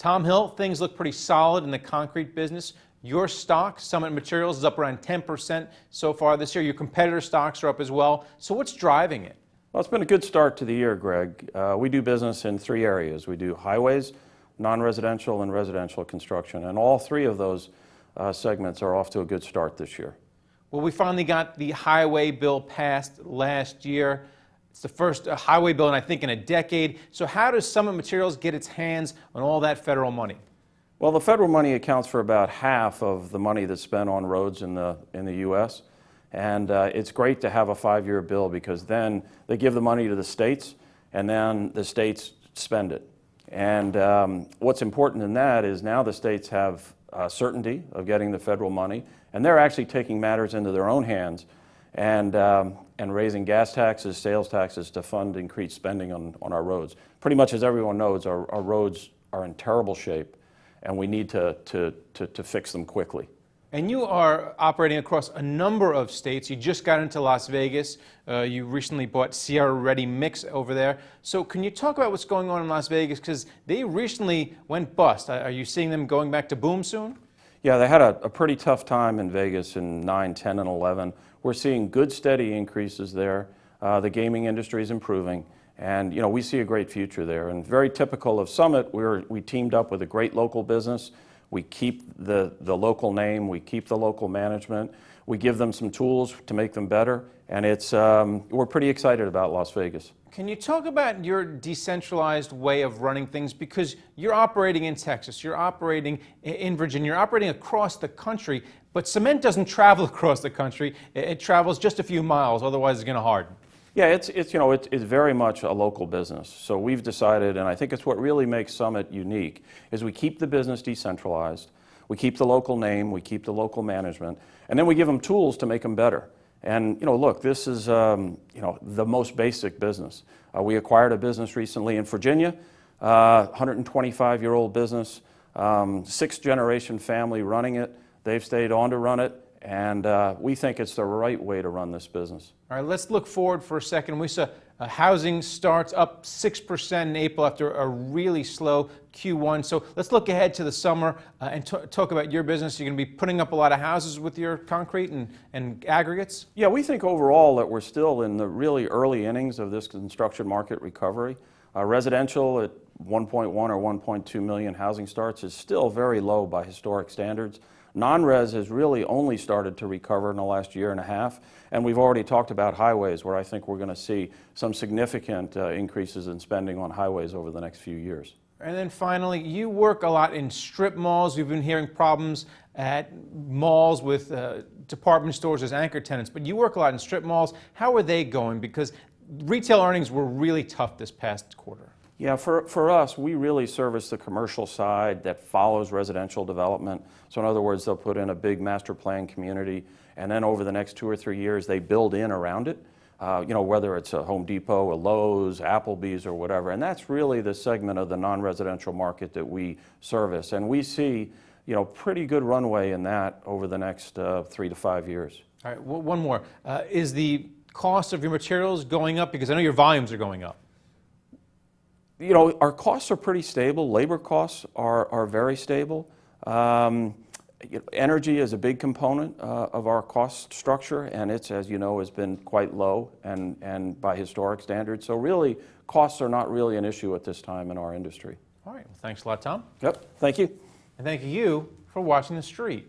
Tom Hill, things look pretty solid in the concrete business. Your stock, Summit Materials, is up around 10% so far this year. Your competitor stocks are up as well. So what's driving it? Well, it's been a good start to the year, Greg. We do business in three areas. We do highways, non-residential, and residential construction. And all three of those segments are off to a good start this year. Well, we finally got the highway bill passed last year. It's the first highway bill, I think, in a decade. So how does Summit Materials get its hands on all that federal money? Well, the federal money accounts for about half of the money that's spent on roads in the U.S. And it's great to have a 5-year bill because then they give the money to the states and then the states spend it. And what's important in that is now the states have certainty of getting the federal money, and they're actually taking matters into their own hands and raising gas taxes, sales taxes to fund increased spending on our roads. Pretty much as everyone knows, our roads are in terrible shape, and we need to fix them quickly. And you are operating across a number of states. You just got into Las Vegas. You recently bought Sierra Ready Mix over there. So can you talk about what's going on in Las Vegas? Because they recently went bust. Are you seeing them going back to boom soon? Yeah, they had a pretty tough time in Vegas in 9, 10, and 11. We're seeing good, steady increases there. The gaming industry is improving. And, you know, we see a great future there. And very typical of Summit, we teamed up with a great local business. We keep the local name, we keep the local management, we give them some tools to make them better, and we're pretty excited about Las Vegas. Can you talk about your decentralized way of running things? Because you're operating in Texas, you're operating in Virginia, you're operating across the country, but cement doesn't travel across the country. It travels just a few miles, otherwise it's going to harden. Yeah, it's very much a local business. So we've decided, and I think it's what really makes Summit unique, is we keep the business decentralized, we keep the local name, we keep the local management, and then we give them tools to make them better. And look, this is the most basic business. We acquired a business recently in Virginia, 125-year-old business, 6th-generation family running it. They've stayed on to run it. And we think it's the right way to run this business. All right, let's look forward for a second. We saw housing starts up 6% in April after a really slow Q1. So let's look ahead to the summer and talk about your business. You're going to be putting up a lot of houses with your concrete and aggregates? Yeah, we think overall that we're still in the really early innings of this construction market recovery. Residential at 1.1 or 1.2 million housing starts is still very low by historic standards. Non-res has really only started to recover in the last year and a half, and we've already talked about highways, where I think we're going to see some significant increases in spending on highways over the next few years. And then finally, you work a lot in strip malls. We've been hearing problems at malls with department stores as anchor tenants, but you work a lot in strip malls. How are they going? Because retail earnings were really tough this past quarter. Yeah, for us, we really service the commercial side that follows residential development. So in other words, they'll put in a big master plan community, and then over the next 2 or 3 years, they build in around it, whether it's a Home Depot, a Lowe's, Applebee's, or whatever. And that's really the segment of the non-residential market that we service. And we see, pretty good runway in that over the next 3 to 5 years. All right, well, one more. Is the cost of your materials going up? Because I know your volumes are going up. Our costs are pretty stable. Labor costs are very stable. Energy is a big component of our cost structure, and it's, as you know, has been quite low and by historic standards. So really, costs are not really an issue at this time in our industry. All right. Well, thanks a lot, Tom. Yep. Thank you. And thank you for watching The Street.